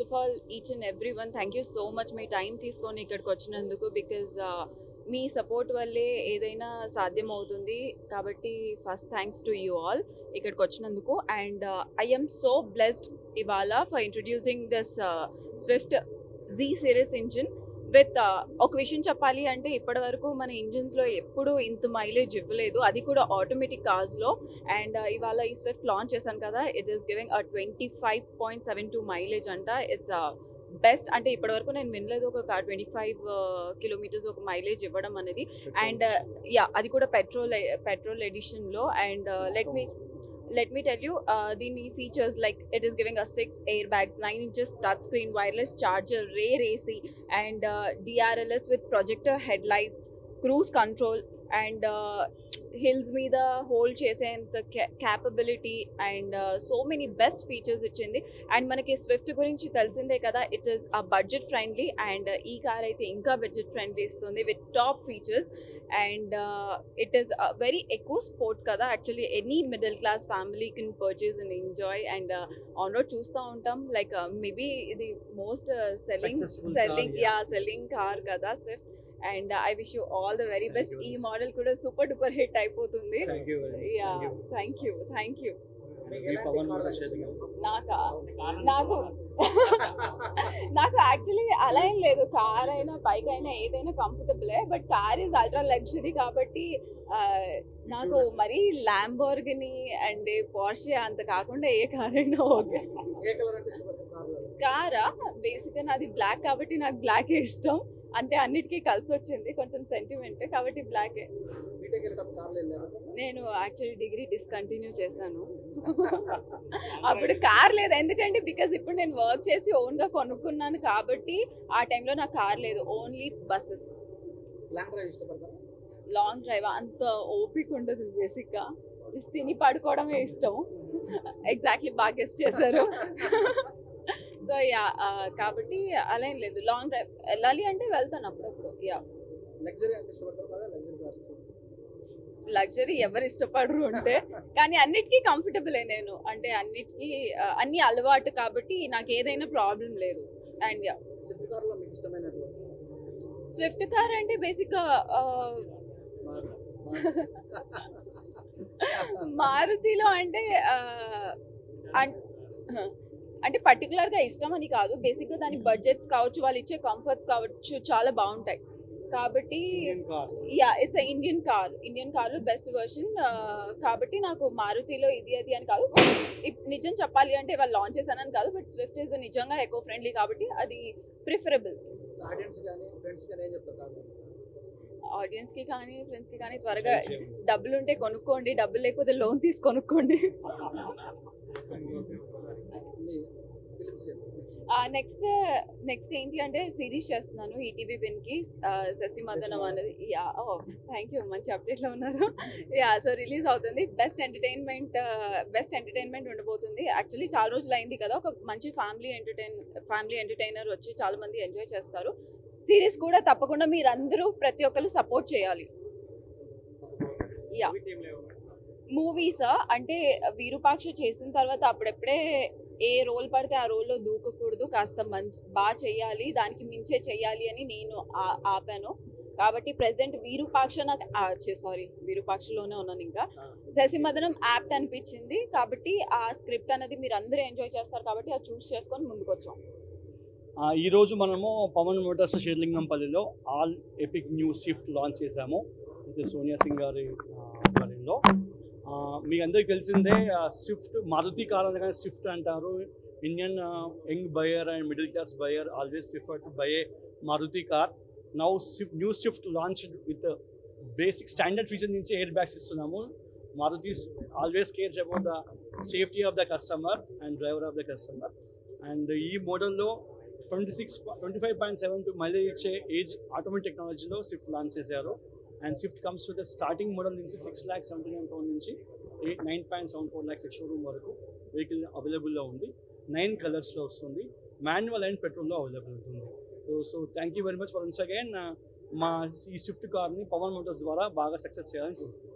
First of all each and every one thank you so much me time తీసుకొని ఇక్కడికి వచ్చినందుకు because me support వల్లే ఏదైనా సాధ్యం అవుతుంది కాబట్టి first thanks to you all ఇక్కడికి వచ్చినందుకు and I am so blessed ఇవాళ for introducing this Swift G series engine with ఒక విషయం చెప్పాలి అంటే ఇప్పటి వరకు మన ఇంజిన్స్లో ఎప్పుడూ ఇంత మైలేజ్ ఇవ్వలేదు, అది కూడా ఆటోమేటిక్ కార్స్లో. అండ్ ఇవాళ ఈ స్విఫ్ట్ లాంచ్ చేశాను కదా, ఇట్ ఈస్ గివింగ్ 25.72 మైలేజ్ అంట. ఇట్స్ బెస్ట్ అంటే ఇప్పటి వరకు నేను వినలేదు ఒక కార్ 25 కిలోమీటర్స్ ఒక మైలేజ్ ఇవ్వడం అనేది. అండ్ యా అది కూడా పెట్రోల్ ఎడిషన్లో. And let me tell you the features, like it is giving us 6 airbags, 9 inches touch screen, wireless charger, rear AC, and DRLS with projector headlights, cruise control, and hills మీద hold చేసేంత capability and so many best features ఇచ్చింది. And మనకి Swift గురించి తెలిసిందే కదా, it is budget friendly and ఈ car అయితే ఇంకా బడ్జెట్ ఫ్రెండ్లీ ఇస్తుంది with top features. And it is very ఎక్కువ స్పోర్ట్ కదా, actually any middle class family can purchase and enjoy. And on road చూస్తూ ఉంటాం, లైక్ మేబీ ఇది మోస్ట్ సెల్లింగ్ కార్ కదా Swift. And I wish you all the very best. ఈ model కూడా super duper hit అయిపోతుంది. Yeah thank you. నాకు actually అలా ఏం లేదు, కార్ అయినా బైక్ అయినా ఏదైనా కంఫర్టబులే, but car is ultra luxury కాబట్టి నాకు మరీ ల్యాంబోర్గిని అండ్ పోర్షే అంత కాకుండా ఏ కార్ అయినా ఓకే. కారా బేసిక్గా నాది బ్లాక్ కాబట్టి నాకు బ్లాకే ఇష్టం, అంటే అన్నిటికీ కలిసి వచ్చింది, కొంచెం సెంటిమెంట్ కాబట్టి బ్లాకే. నేను యాక్చువల్లీ డిగ్రీ డిస్కంటిన్యూ చేశాను. అప్పుడు కార్ లేదు, ఎందుకంటే బికాజ్ ఇప్పుడు నేను వర్క్ చేసి ఓన్గా కొనుక్కున్నాను కాబట్టి ఆ టైంలో నాకు కార్ లేదు, ఓన్లీ బస్సెస్. లాంగ్ డ్రైవ్ అంత ఓపిక ఉండదు, బేసిక్గా జస్ట్ తిని పడుకోవడమే ఇష్టం. ఎగ్జాక్ట్లీ బాగా గెస్ట్ చేశారు. సో యా కాబట్టి అలా ఏం లేదు, లాంగ్ డ్రైవ్ వెళ్ళాలి అంటే వెళ్తాను అప్పుడప్పుడు. యా లగ్జరీ ఎవరు ఇష్టపడరు అంటే, కానీ అన్నిటికీ కంఫర్టబులే నేను, అంటే అన్నిటికీ అన్ని అలవాటు కాబట్టి నాకు ఏదైనా ప్రాబ్లం లేదు. అండ్ యా స్విఫ్ట్ కార్ అంటే బేసిక్గా మారుతిలో అంటే పర్టికులర్గా ఇష్టం అని కాదు, బేసిక్గా దాని బడ్జెట్స్ కావచ్చు, వాళ్ళు ఇచ్చే కంఫర్ట్స్ కావచ్చు చాలా బాగుంటాయి కాబట్టి. యా ఇట్స్ ఇండియన్ కార్లో బెస్ట్ వర్షన్ కాబట్టి నాకు మారుతిలో ఇది అది అని కాదు, నిజం చెప్పాలి అంటే వాళ్ళు లాంచ్ చేశానని కాదు, బట్ స్విఫ్ట్ ఈజ్ నిజంగా ఎకో ఫ్రెండ్లీ కాబట్టి అది ప్రిఫరబుల్. ఆడియన్స్కి కానీ ఫ్రెండ్స్కి కానీ త్వరగా డబ్బులు ఉంటే కొనుక్కోండి, డబ్బులు లేకపోతే లోన్ తీసి కొనుక్కోండి. నెక్స్ట్ ఏంటి అంటే సిరీస్ చేస్తున్నాను ఈటీవీ విన్కి, శశి మదనం అనేది. యా థ్యాంక్ యూ, మంచి అప్డేట్లో ఉన్నారు. యా సో రిలీజ్ అవుతుంది. బెస్ట్ ఎంటర్టైన్మెంట్ ఉండబోతుంది. యాక్చువల్లీ చాలా రోజులు అయింది కదా, ఒక మంచి ఫ్యామిలీ ఎంటర్టైనర్ వచ్చి చాలా మంది ఎంజాయ్ చేస్తారు. సిరీస్ కూడా తప్పకుండా మీరందరూ ప్రతి ఒక్కరు సపోర్ట్ చేయాలి. యా మూవీస్ అంటే విరూపాక్ష చేసిన తర్వాత అప్పుడెప్పుడే ఏ రోల్ పడితే ఆ రోల్లో దూకకూడదు, కాస్త బాగా చెయ్యాలి, దానికి మించే చెయ్యాలి అని నేను ఆపాను. కాబట్టి ప్రెసెంట్ విరూపాక్షలోనే ఉన్నాను. ఇంకా శశిమదనం యాప్ట్ అనిపించింది కాబట్టి ఆ స్క్రిప్ట్ అనేది మీరు అందరూ ఎంజాయ్ చేస్తారు కాబట్టి అది చూస్ చేసుకొని ముందుకు వచ్చాం. ఈరోజు మనము పవన్ మోటార్స్ షేర్లింగంపల్లిలో all epic new Swift launch చేశాము. అయితే సోనియా సింగ్ గారి ఆధ్వర్యంలో. మీకు అందరికి తెలిసిందే, స్విఫ్ట్ మారుతి కార్ అనగానే స్విఫ్ట్ అంటారు. Indian young buyer and middle class buyer always prefer to buy a Maruti car. Now new Swift launch with basic standard feature నుంచి ఎయిర్ బ్యాగ్స్ ఇస్తున్నాము. Maruti always cares about the safety of the customer and driver of the customer. And ఈ మోడల్లో 25.72 mileage ఇచ్చే age automatic టెక్నాలజీలో Swift launch చేశారు. And Swift comes with starting model నుంచి 6,79,000 నుంచి 9.74 lakhs showroom వరకు వెహికల్ అవైలబుల్లో ఉంది. 9 కలర్స్లో వస్తుంది. మాన్యువల్ అండ్ పెట్రోల్లో అవైలబుల్ ఉంటుంది. So thank you very much for once again మా ఈ స్విఫ్ట్ కార్ని పవన్ మోటార్స్ ద్వారా బాగా సక్సెస్ చేయాలని కోరుకుంటున్నాను.